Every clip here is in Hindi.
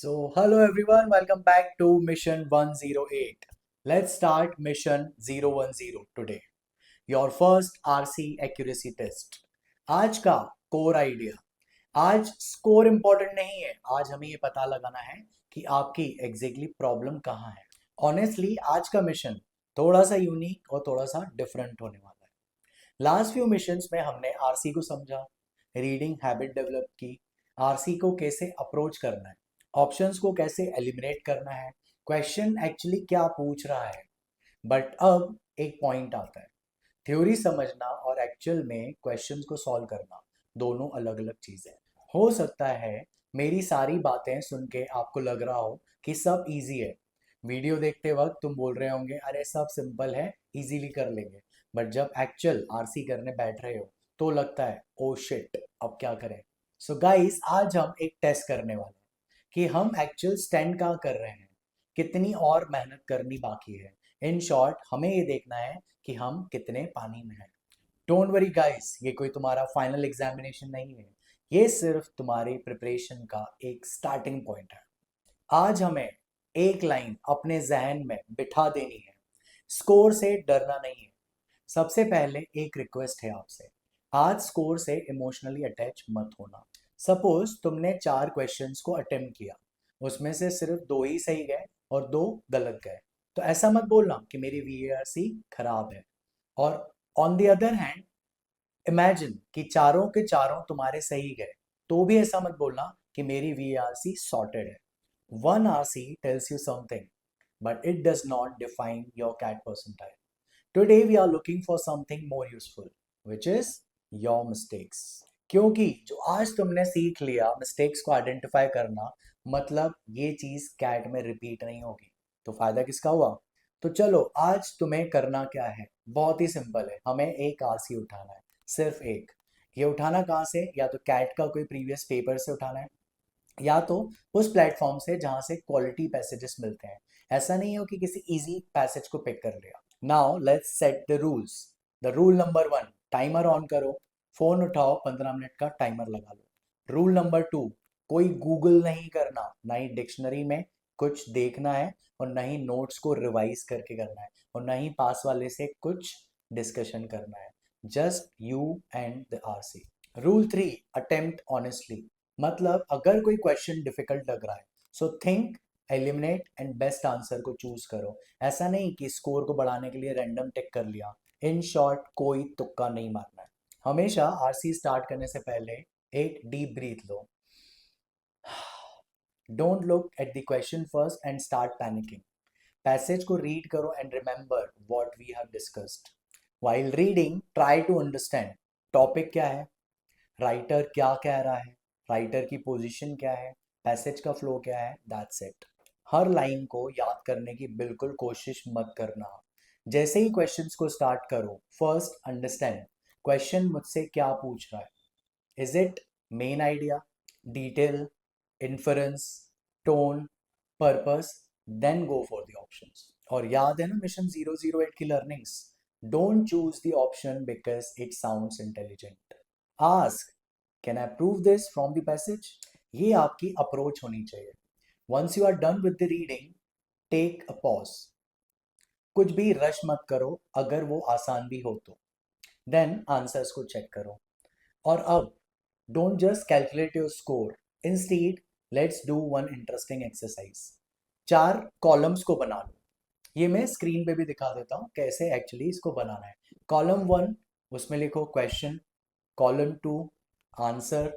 Hello everyone, welcome back to Mission 108. Let's start Mission 010 today. Your first RC accuracy test. आज का कोर आइडिया। आज स्कोर इंपॉर्टेंट नहीं है, आज हमें ये पता लगाना है कि आपकी एग्जैक्टली प्रॉब्लम कहाँ है। ऑनेस्टली आज का मिशन थोड़ा सा यूनिक और थोड़ा सा डिफरेंट होने वाला है। लास्ट फ्यू मिशंस में हमने आरसी को समझा, रीडिंग हैबिट डेवलप की, आरसी को कैसे अप्रोच करना है, ऑप्शंस को कैसे एलिमिनेट करना है, क्वेश्चन एक्चुअली क्या पूछ रहा है। बट अब एक पॉइंट आता है, थ्योरी समझना और एक्चुअल में क्वेश्चंस को सॉल्व करना दोनों अलग अलग चीजें हैं। हो सकता है मेरी सारी बातें सुन के आपको लग रहा हो कि सब इजी है। वीडियो देखते वक्त तुम बोल रहे होंगे अरे सब सिंपल है, इजीली कर लेंगे। बट जब एक्चुअल आरसी करने बैठ रहे हो तो लगता है ओ शिट, अब क्या करें। सो गाइस, आज हम एक टेस्ट करने वाले हैं कि हम एक्चुअल स्टैंड कहाँ कर रहे हैं, कितनी और मेहनत करनी बाकी है। इन शॉर्ट हमें ये देखना है कि हम कितने पानी में हैं। डोंट वरी गाइस, ये कोई तुम्हारा फाइनल एग्जामिनेशन नहीं है, ये सिर्फ तुम्हारी प्रिपरेशन का एक स्टार्टिंग पॉइंट है। आज हमें एक लाइन अपने जहन में बिठा देनी है, स्कोर से डरना नहीं है। सबसे पहले एक रिक्वेस्ट है आपसे, आज स्कोर से इमोशनली अटैच मत होना। सपोज तुमने 4 क्वेश्चंस को अटेम्प्ट किया, उसमें से सिर्फ 2 ही सही गए और 2 गलत गए, तो ऐसा मत बोलना कि मेरी वीएआरसी खराब है। और on the other hand, imagine कि चारों के चारों तुम्हारे सही गए, तो भी ऐसा मत बोलना कि मेरी वीआरसी सॉर्टेड है। One RC tells you something, but it does not define your CAT percentile. Today we are looking for something more useful, which is your mistakes. क्योंकि जो आज तुमने सीख लिया मिस्टेक्स को आइडेंटिफाई करना, मतलब ये चीज कैट में रिपीट नहीं होगी, तो फायदा किसका हुआ। तो चलो आज तुम्हें करना क्या है, बहुत ही सिंपल है। हमें एक आरसी उठाना है, सिर्फ एक। ये उठाना कहाँ से, या तो कैट का कोई प्रीवियस पेपर से उठाना है, या तो उस प्लेटफॉर्म से जहां से क्वालिटी पैसेजेस मिलते हैं। ऐसा नहीं हो कि किसी इजी पैसेज को पिक कर लिया। Now let's set the rules. The rule number 1, timer on करो, फोन उठाओ, 15 मिनट का टाइमर लगा लो। रूल नंबर 2, कोई गूगल नहीं करना, ना ही डिक्शनरी में कुछ देखना है, और ना ही नोट्स को रिवाइज करके करना है, और ना ही पास वाले से कुछ डिस्कशन करना है। Just you and the RC. Rule 3, attempt honestly. मतलब अगर कोई क्वेश्चन डिफिकल्ट लग रहा है, so think, eliminate and best answer को चूज करो। ऐसा नहीं कि स्कोर को बढ़ाने के लिए रैंडम टिक कर लिया। इन शॉर्ट कोई तुक्का नहीं मारना है। हमेशा आरसी स्टार्ट करने से पहले एक डीप ब्रीथ लो। Don't look at the question first and start panicking. Passage को रीड करो and remember what we have discussed. While reading try to understand topic क्या है, राइटर क्या कह रहा है, राइटर की पोजीशन क्या है, पैसेज का फ्लो क्या है, दैट्स इट। हर लाइन को याद करने की बिल्कुल कोशिश मत करना। जैसे ही क्वेश्चंस को स्टार्ट करो, फर्स्ट अंडरस्टैंड क्वेश्चन मुझसे क्या पूछ रहा है। Is it main idea, detail, inference, tone, purpose, then go for the options. और याद है ना मिशन 008 की learnings, don't choose the option because it sounds intelligent. Ask, can I prove this from the passage. ये आपकी अप्रोच होनी चाहिए। Once you are done with the reading, take a pause. कुछ भी रश मत करो, अगर वो आसान भी हो तो। देन आंसर्स को चेक करो। और अब don't just calculate your score, instead let's do one interesting exercise. 4 columns को बना लो। ये मैं स्क्रीन पे भी दिखा देता हूँ कैसे एक्चुअली इसको बनाना है। कॉलम 1, उसमें लिखो question. Column 2, answer.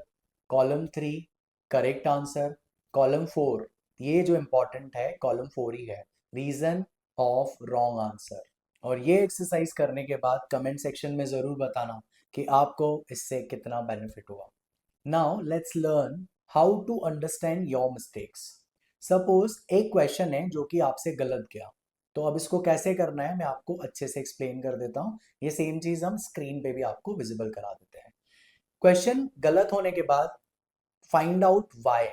Column 3, correct answer. Column 4, ये जो इंपॉर्टेंट है कॉलम 4 ही है, रीजन ऑफ रॉन्ग आंसर। और ये एक्सरसाइज करने के बाद कमेंट सेक्शन में ज़रूर बताना कि आपको इससे कितना बेनिफिट हुआ। Now let's learn how to understand your mistakes. Suppose एक क्वेश्चन है जो कि आपसे गलत गया, तो अब इसको कैसे करना है मैं आपको अच्छे से एक्सप्लेन कर देता हूँ। ये सेम चीज़ हम स्क्रीन पे भी आपको विजिबल करा देते हैं। क्वेश्चन गलत होने के बाद फाइंड आउट वाई,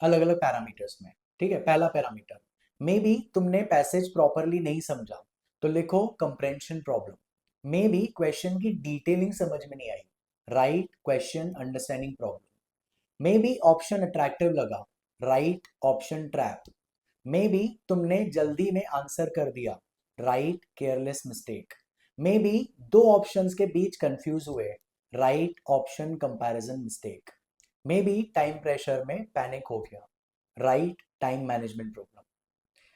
अलग अलग पैरामीटर्स में। ठीक है, पहला पैरामीटर, मे बी तुमने पैसेज प्रॉपरली नहीं समझा, तो लिखो comprehension problem. Maybe question की डिटेलिंग समझ में नहीं आई, right question understanding problem. Maybe option attractive लगा, right option trap, maybe तुमने जल्दी में आंसर कर दिया, right careless mistake, maybe दो ऑप्शंस के बीच कंफ्यूज हुए, right option comparison mistake, maybe time pressure में पैनिक हो गया, राइट टाइम मैनेजमेंट प्रॉब्लम।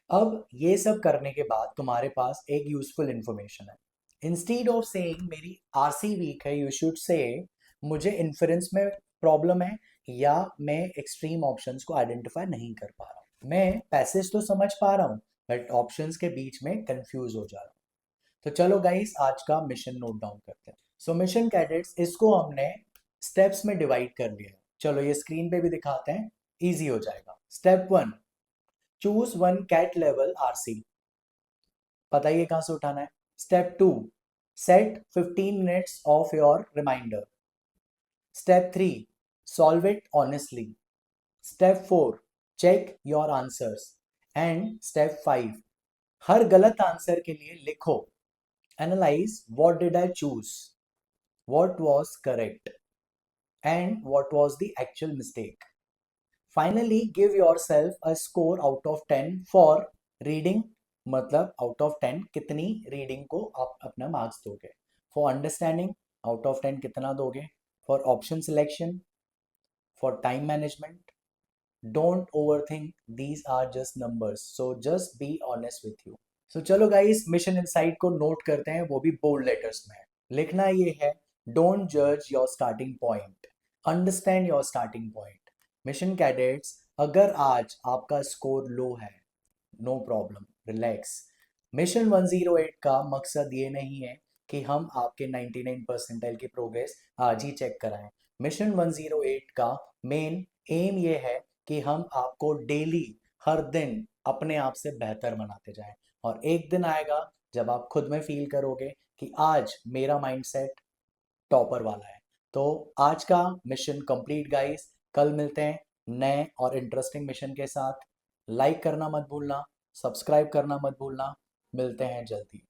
अब ये सब करने के बाद तुम्हारे पास एक यूजफुल इंफॉर्मेशन है। इंस्टीड ऑफ सेइंग मेरी आरसी वीक है, यू शुड से मुझे इन्फरेंस में प्रॉब्लम है या मैं एक्सट्रीम ऑप्शंस को आइडेंटिफाई नहीं कर पा रहा हूँ। मैं पैसेज तो समझ पा रहा हूँ बट ऑप्शंस के बीच में कंफ्यूज हो जा रहा हूँ। तो चलो गाइस आज का मिशन नोट डाउन करते हैं। सो मिशन कैडेट्स, इसको हमने स्टेप्स में डिवाइड कर लिया है। चलो ये स्क्रीन पे भी दिखाते हैं, इजी हो जाएगा। Step 1, choose one CAT level RC, बताइए कहां से उठाना है। Step 2, set 15 minutes of your reminder. Step 3, solve it honestly. Step 4, check your answers. And step 5, हर गलत आंसर के लिए लिखो, analyse what did I choose, what was correct and what was the actual mistake. Finally give yourself a score out of 10 for reading, मतलब आउट ऑफ 10 कितनी रीडिंग को आप अपना मार्क्स दोगे। फॉर अंडरस्टैंडिंग आउट ऑफ 10 कितना दोगे, for option selection, for time management. Don't overthink, these are just numbers, so just be honest with you. So चलो गाइस मिशन इनसाइट को नोट करते हैं, वो भी बोल्ड लेटर्स में। लिखना ये है, डोंट जज your starting point, understand your starting point. Mission cadets, अगर आज आपका स्कोर लो है, नो प्रॉब्लम, रिलैक्स। मिशन 108 का मकसद ये नहीं है कि हम आपके 99 परसेंटाइल की प्रोग्रेस आज ही चेक कराएं। मिशन 108 का मेन एम ये है कि हम आपको डेली, हर दिन अपने आप से बेहतर बनाते जाएं। और एक दिन आएगा जब आप खुद में फील करोगे कि आज मेरा माइंडसेट टॉपर वाला है। तो आज का मिशन कंप्लीट गाइस, कल मिलते हैं नए और इंटरेस्टिंग मिशन के साथ। लाइक करना मत भूलना, सब्सक्राइब करना मत भूलना, मिलते हैं जल्दी।